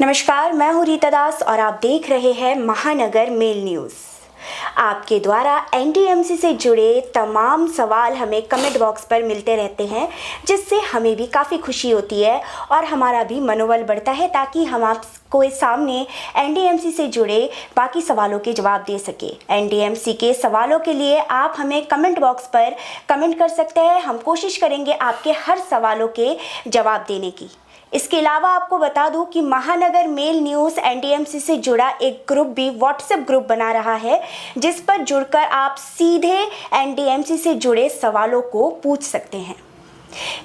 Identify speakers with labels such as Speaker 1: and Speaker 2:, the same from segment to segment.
Speaker 1: नमस्कार, मैं हूँ रीता दास और आप देख रहे हैं महानगर मेल न्यूज़। आपके द्वारा एनडीएमसी से जुड़े तमाम सवाल हमें कमेंट बॉक्स पर मिलते रहते हैं, जिससे हमें भी काफ़ी खुशी होती है और हमारा भी मनोबल बढ़ता है ताकि हम आपको सामने एनडीएमसी से जुड़े बाकी सवालों के जवाब दे सके। एनडीएमसी के सवालों के लिए आप हमें कमेंट बॉक्स पर कमेंट कर सकते हैं। हम कोशिश करेंगे आपके हर सवालों के जवाब देने की। इसके अलावा आपको बता दूं कि महानगर मेल न्यूज़ एनडीएमसी से जुड़ा एक ग्रुप भी व्हाट्सएप ग्रुप बना रहा है, जिस पर जुड़कर आप सीधे एनडीएमसी से जुड़े सवालों को पूछ सकते हैं।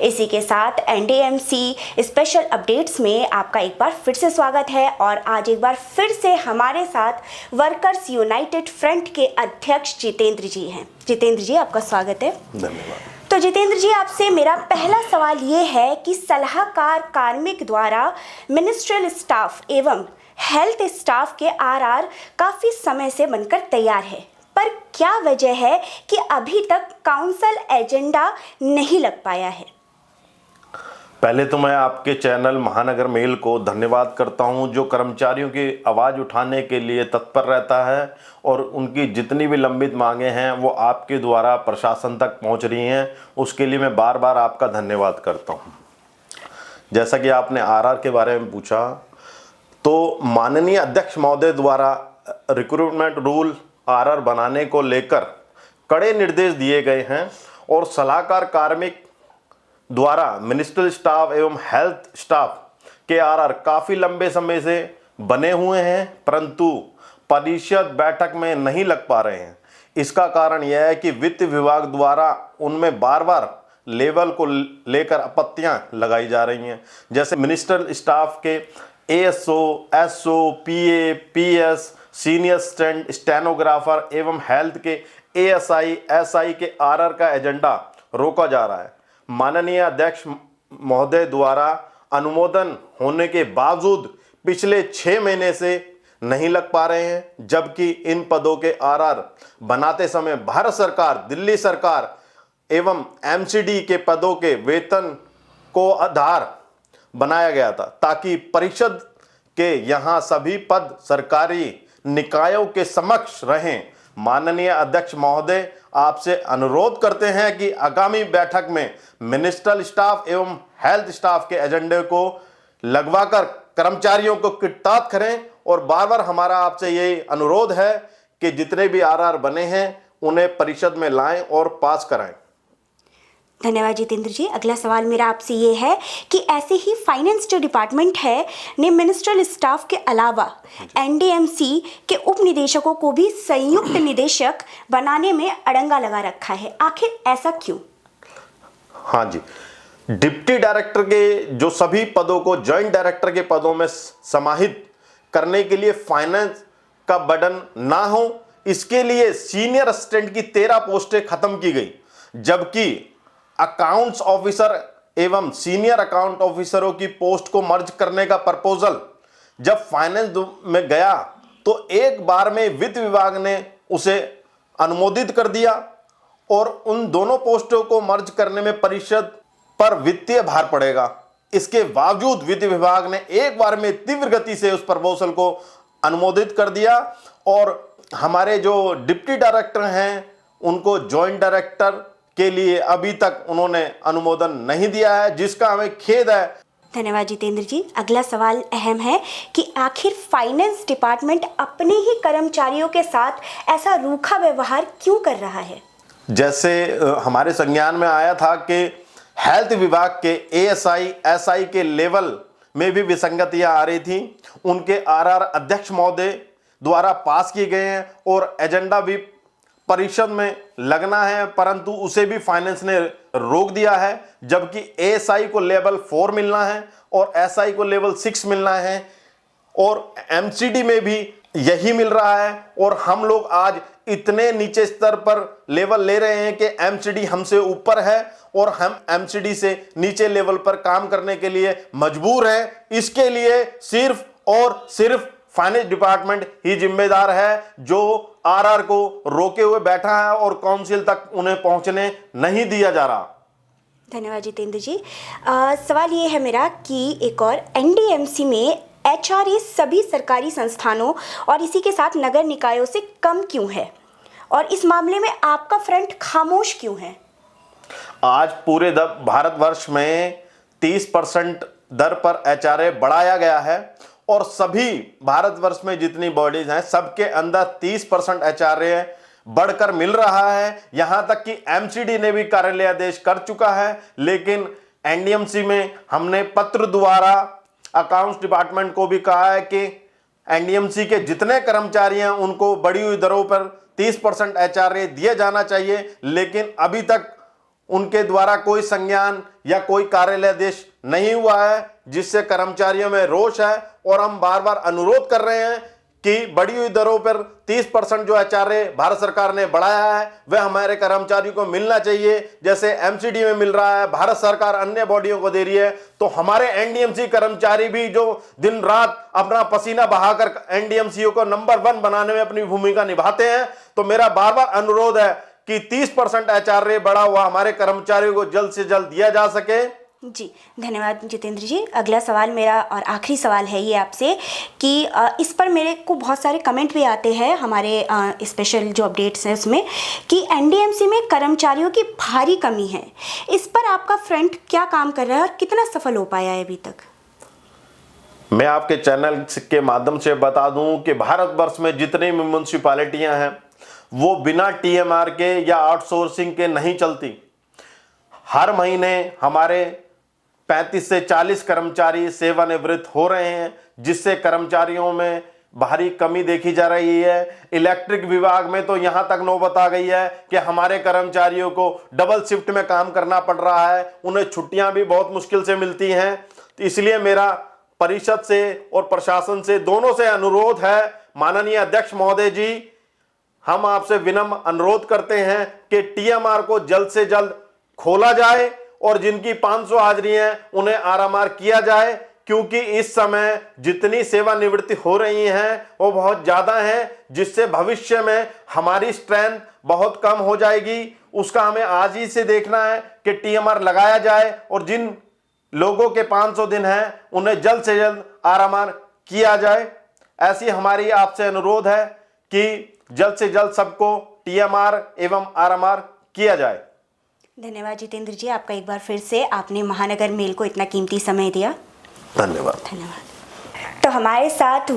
Speaker 1: इसी के साथ एनडीएमसी स्पेशल अपडेट्स में आपका एक बार फिर से स्वागत है और आज एक बार फिर से हमारे साथ वर्कर्स यूनाइटेड फ्रंट के अध्यक्ष जितेंद्र जी हैं। जितेंद्र जी, आपका स्वागत है।
Speaker 2: धन्यवाद।
Speaker 1: तो जितेंद्र जी, आपसे मेरा पहला सवाल ये है कि सलाहकार कार्मिक द्वारा मिनिस्ट्रियल स्टाफ एवं हेल्थ स्टाफ के आरआर काफ़ी समय से बनकर तैयार है, पर क्या वजह है कि अभी तक काउंसिल एजेंडा नहीं लग पाया है?
Speaker 2: पहले तो मैं आपके चैनल महानगर मेल को धन्यवाद करता हूं, जो कर्मचारियों की आवाज़ उठाने के लिए तत्पर रहता है और उनकी जितनी भी लंबित मांगे हैं वो आपके द्वारा प्रशासन तक पहुंच रही हैं। उसके लिए मैं बार बार आपका धन्यवाद करता हूं। जैसा कि आपने आरआर के बारे में पूछा, तो माननीय अध्यक्ष महोदय द्वारा रिक्रूटमेंट रूल आरआर बनाने को लेकर कड़े निर्देश दिए गए हैं और सलाहकार कार्मिक द्वारा मिनिस्ट्रियल स्टाफ एवं हेल्थ स्टाफ के आरआर काफ़ी लंबे समय से बने हुए हैं, परंतु परिषद बैठक में नहीं लग पा रहे हैं। इसका कारण यह है कि वित्त विभाग द्वारा उनमें बार बार लेवल को लेकर आपत्तियां लगाई जा रही हैं। जैसे मिनिस्ट्रियल स्टाफ के एएसओ, एसओ, पीए, पीएस, सीनियर स्टेनोग्राफर एवं हेल्थ के एएसआई, एसआई के आरआर का एजेंडा रोका जा रहा है। माननीय अध्यक्ष महोदय द्वारा अनुमोदन होने के बावजूद पिछले 6 महीने से नहीं लग पा रहे हैं, जबकि इन पदों के आरआर बनाते समय भारत सरकार, दिल्ली सरकार एवं एमसीडी के पदों के वेतन को आधार बनाया गया था ताकि परिषद के यहाँ सभी पद सरकारी निकायों के समक्ष रहें। माननीय अध्यक्ष महोदय, आपसे अनुरोध करते हैं कि आगामी बैठक में मिनिस्ट्रियल स्टाफ एवं हेल्थ स्टाफ के एजेंडे को लगवाकर कर्मचारियों को कृतार्थ करें और बार बार हमारा आपसे यही अनुरोध है कि जितने भी आरआर बने हैं उन्हें परिषद में लाएं और पास कराएं।
Speaker 1: धन्यवाद जितेंद्र जी। अगला सवाल मेरा आपसे ये है कि ऐसे ही फाइनेंस जो डिपार्टमेंट है ने मिनिस्ट्रियल स्टाफ के अलावा एनडीएमसी के उप निदेशकों को भी संयुक्त निदेशक बनाने में अड़ंगा लगा रखा है, आखिर ऐसा क्यों?
Speaker 2: हाँ जी, डिप्टी डायरेक्टर के जो सभी पदों को जॉइंट डायरेक्टर के पदों में समाहित करने के लिए फाइनेंस का बर्डन ना हो, इसके लिए सीनियर असिस्टेंट की 13 पोस्टें खत्म की गई, जबकि अकाउंट्स ऑफिसर एवं सीनियर अकाउंट ऑफिसरों की पोस्ट को मर्ज करने का प्रपोजल जब फाइनेंस में गया तो एक बार में वित्त विभाग ने उसे अनुमोदित कर दिया और उन दोनों पोस्टों को मर्ज करने में परिषद पर वित्तीय भार पड़ेगा। इसके बावजूद वित्त विभाग ने एक बार में तीव्र गति से उस प्रपोजल को अनुमोदित कर दिया और हमारे जो डिप्टी डायरेक्टर हैं उनको जॉइंट डायरेक्टर के लिए अभी तक उन्होंने अनुमोदन नहीं दिया है, जिसका हमें खेद है।
Speaker 1: धन्यवाद जितेंद्र जी। अगला सवाल अहम है कि आखिर फाइनेंस डिपार्टमेंट अपने ही कर्मचारियों के साथ ऐसा रूखा व्यवहार क्यों कर रहा है? जैसे
Speaker 2: हमारे संज्ञान में आया था कि हेल्थ विभाग के एएसआई, एसआई के लेवल में भी विसंगतियां आ रही थी। उनके आरआर अध्यक्ष महोदय द्वारा पास किए गए हैं और एजेंडा भी परिषद में लगना है, परंतु उसे भी फाइनेंस ने रोक दिया है, जबकि एएसआई को लेवल 4 मिलना है और एसआई को लेवल 6 मिलना है और एमसीडी में भी यही मिल रहा है। और हम लोग आज इतने नीचे स्तर पर लेवल ले रहे हैं कि एमसीडी हमसे ऊपर है और हम एमसीडी से नीचे लेवल पर काम करने के लिए मजबूर हैं। इसके लिए सिर्फ और सिर्फ फाइनेंस डिपार्टमेंट ही जिम्मेदार है, जो आरआर को रोके हुए बैठा है और काउंसिल तक उन्हें पहुंचने नहीं दिया जा रहा।
Speaker 1: धन्यवाद जितेंद्र जी। सवाल ये है मेरा कि एक और एनडीएमसी में एचआरए सभी सरकारी संस्थानों और इसी के साथ नगर निकायों से कम क्यों है और इस मामले में आपका फ्रंट खामोश क्यों है?
Speaker 2: आज पूरे भारतवर्ष में 30% दर पर एचआरए बढ़ाया गया है और सभी भारतवर्ष में जितनी बॉडीज हैं सबके अंदर 30% एचआरए बढ़कर मिल रहा है। यहां तक कि एमसीडी ने भी कार्यालय आदेश कर चुका है, लेकिन एनडीएमसी में हमने पत्र द्वारा अकाउंट्स डिपार्टमेंट को भी कहा है कि एनडीएमसी के जितने कर्मचारी हैं उनको बढ़ी हुई दरों पर 30% एचआरए दिया जाना चाहिए, लेकिन अभी तक उनके द्वारा कोई संज्ञान या कोई कार्यालय आदेश नहीं हुआ है, जिससे कर्मचारियों में रोष है। और हम बार बार अनुरोध कर रहे हैं कि बढ़ी हुई दरों पर 30% जो एचआरए भारत सरकार ने बढ़ाया है वह हमारे कर्मचारियों को मिलना चाहिए, जैसे एमसीडी में मिल रहा है, भारत सरकार अन्य बॉडियों को दे रही है। तो हमारे एनडीएमसी कर्मचारी भी जो दिन रात अपना पसीना बहाकर एनडीएमसीओ को नंबर 1 बनाने में अपनी भूमिका निभाते हैं, तो मेरा बार बार अनुरोध है कि 30% एचआरए बढ़ा हुआ हमारे कर्मचारियों को जल्द से जल्द दिया जा सके।
Speaker 1: जी धन्यवाद जितेंद्र जी। अगला सवाल मेरा और आखिरी सवाल है ये आपसे कि इस पर मेरे को बहुत सारे कमेंट भी आते हैं हमारे स्पेशल जो अपडेट्स हैं उसमें कि एनडीएमसी में कर्मचारियों की भारी कमी है। इस पर आपका फ्रंट क्या काम कर रहा है और कितना सफल हो पाया है अभी तक?
Speaker 2: मैं आपके चैनल के माध्यम से बता दूं कि भारतवर्ष में जितनी भी म्यूनसिपालिटियां हैं वो बिना टीएमआर के या आउटसोर्सिंग के नहीं चलती। हर महीने हमारे 35 से 40 कर्मचारी सेवानिवृत्त हो रहे हैं, जिससे कर्मचारियों में भारी कमी देखी जा रही है। इलेक्ट्रिक विभाग में तो यहां तक नौबत आ गई है कि हमारे कर्मचारियों को डबल शिफ्ट में काम करना पड़ रहा है, उन्हें छुट्टियां भी बहुत मुश्किल से मिलती हैं। तो इसलिए मेरा परिषद से और प्रशासन से दोनों से अनुरोध है, माननीय अध्यक्ष महोदय जी, हम आपसे विनम्र अनुरोध करते हैं कि टीएमआर को जल्द से जल्द खोला जाए और जिनकी 500 हाजिरी हैं उन्हें आरएमआर किया जाए, क्योंकि इस समय जितनी सेवानिवृत्ति हो रही हैं वो बहुत ज़्यादा हैं, जिससे भविष्य में हमारी स्ट्रेंथ बहुत कम हो जाएगी। उसका हमें आज ही से देखना है कि टीएमआर लगाया जाए और जिन लोगों के 500 दिन हैं उन्हें जल्द से जल्द आरएमआर किया जाए। ऐसी हमारी आपसे अनुरोध है कि जल्द से जल्द सबको टीएमआर एवं आरएमआर किया जाए।
Speaker 1: धन्यवाद जितेंद्र जी, आपका एक बार फिर से आपने महानगर मेल को इतना कीमती समय दिया।
Speaker 2: धन्यवाद।
Speaker 1: तो हमारे साथ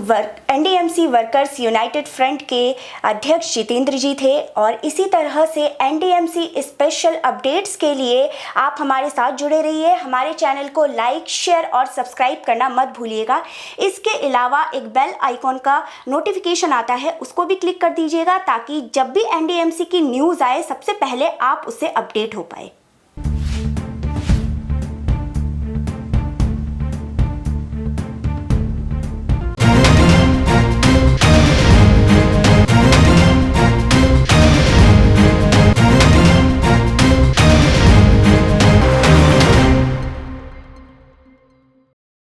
Speaker 1: एनडीएमसी वर्कर्स यूनाइटेड फ्रंट के अध्यक्ष जितेंद्र जी थे और इसी तरह से एनडीएमसी स्पेशल अपडेट्स के लिए आप हमारे साथ जुड़े रहिए। हमारे चैनल को लाइक, शेयर और सब्सक्राइब करना मत भूलिएगा। इसके अलावा एक बेल आइकॉन का नोटिफिकेशन आता है, उसको भी क्लिक कर दीजिएगा ताकि जब भी एनडीएमसी की न्यूज़ आए सबसे पहले आप उससे अपडेट हो पाए।